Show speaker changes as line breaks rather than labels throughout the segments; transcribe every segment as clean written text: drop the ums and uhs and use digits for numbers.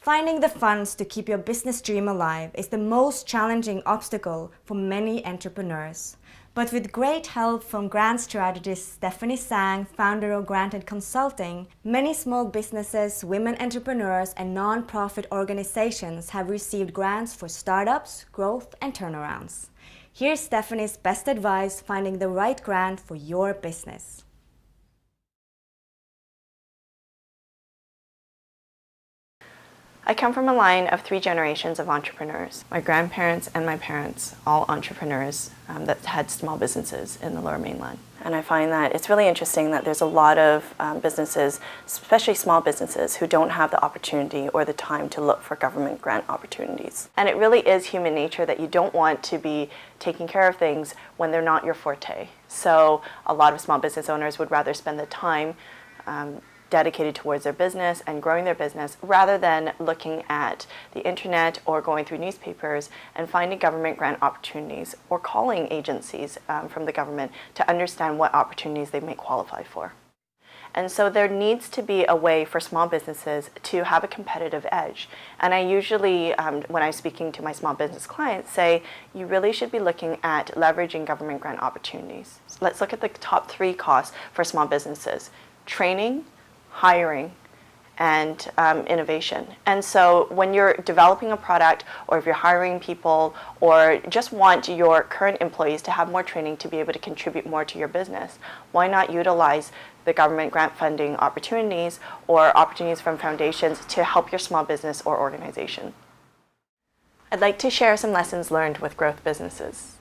Finding the funds to keep your business dream alive is the most challenging obstacle for many entrepreneurs. But with great help from grant strategist Stephanie Sang, founder of Granted Consulting, many small businesses, women entrepreneurs, and non-profit organizations have received grants for startups, growth, and turnarounds. Here's Stephanie's best advice finding the right grant for your business.
I come from a line of 3 generations of entrepreneurs. My grandparents and my parents, all entrepreneurs that had small businesses in the Lower Mainland. And I find that it's really interesting that there's a lot of businesses, especially small businesses, who don't have the opportunity or the time to look for government grant opportunities. And it really is human nature that you don't want to be taking care of things when they're not your forte. So a lot of small business owners would rather spend the time dedicated towards their business and growing their business rather than looking at the internet or going through newspapers and finding government grant opportunities or calling agencies from the government to understand what opportunities they may qualify for. And so there needs to be a way for small businesses to have a competitive edge. And I usually, when I'm speaking to my small business clients, say you really should be looking at leveraging government grant opportunities. So let's look at the top 3 costs for small businesses: training, hiring, and innovation. And so when you're developing a product, or if you're hiring people, or just want your current employees to have more training to be able to contribute more to your business, why not utilize the government grant funding opportunities or opportunities from foundations to help your small business or organization? I'd like to share some lessons learned with growth businesses.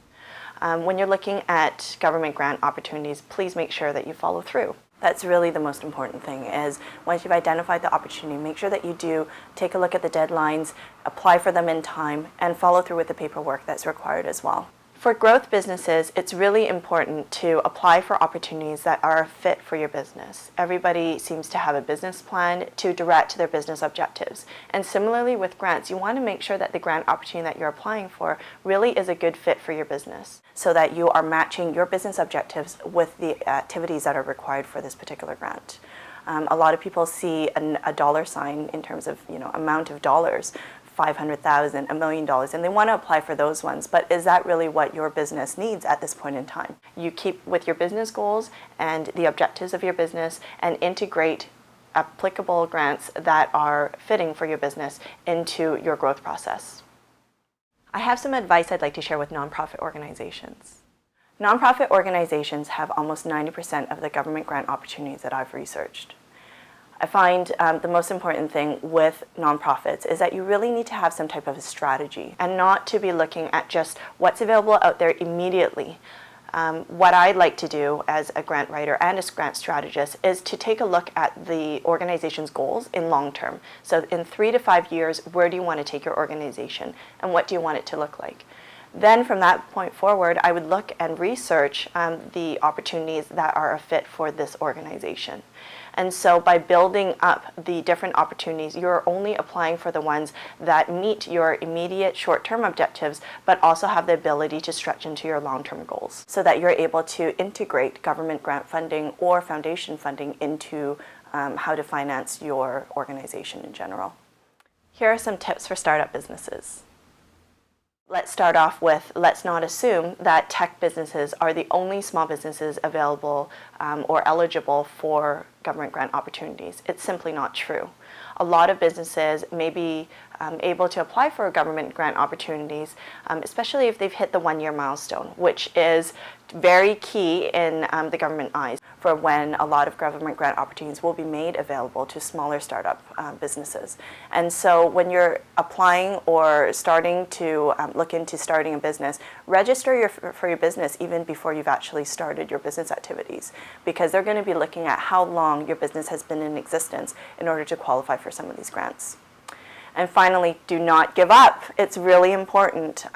When you're looking at government grant opportunities, please make sure that you follow through. That's really the most important thing, is once you've identified the opportunity, make sure that you do take a look at the deadlines, apply for them in time, and follow through with the paperwork that's required as well. For growth businesses, it's really important to apply for opportunities that are a fit for your business. Everybody seems to have a business plan to direct their business objectives. And similarly with grants, you want to make sure that the grant opportunity that you're applying for really is a good fit for your business, so that you are matching your business objectives with the activities that are required for this particular grant. A lot of people see a dollar sign in terms of amount of dollars, $500,000, $1 million, and they want to apply for those ones. But is that really what your business needs at this point in time? You keep with your business goals and the objectives of your business and integrate applicable grants that are fitting for your business into your growth process. I have some advice I'd like to share with nonprofit organizations. Nonprofit organizations have almost 90% of the government grant opportunities that I've researched. I find the most important thing with nonprofits is that you really need to have some type of a strategy and not to be looking at just what's available out there immediately. What I like to do as a grant writer and a grant strategist is to take a look at the organization's goals in long term. So in 3 to 5 years, where do you want to take your organization and what do you want it to look like? Then from that point forward, I would look and research the opportunities that are a fit for this organization. And so by building up the different opportunities, you're only applying for the ones that meet your immediate short-term objectives, but also have the ability to stretch into your long-term goals, so that you're able to integrate government grant funding or foundation funding into how to finance your organization in general. Here are some tips for startup businesses. Let's start off with, let's not assume that tech businesses are the only small businesses available or eligible for government grant opportunities. It's simply not true. A lot of businesses may be able to apply for government grant opportunities, especially if they've hit the 1-year milestone, which is very key in the government eyes for when a lot of government grant opportunities will be made available to smaller startup businesses. And so when you're applying or starting to look into starting a business, register for your business even before you've actually started your business activities, because they're going to be looking at how long your business has been in existence in order to qualify for some of these grants. And finally, do not give up. It's really important.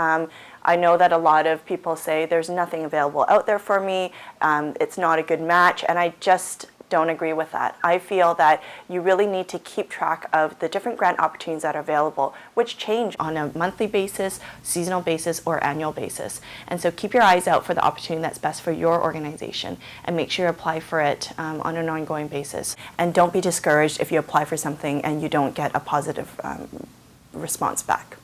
I know that a lot of people say there's nothing available out there for me, it's not a good match, and I just don't agree with that. I feel that you really need to keep track of the different grant opportunities that are available, which change on a monthly basis, seasonal basis, or annual basis. And so keep your eyes out for the opportunity that's best for your organization, and make sure you apply for it on an ongoing basis. And don't be discouraged if you apply for something and you don't get a positive response back.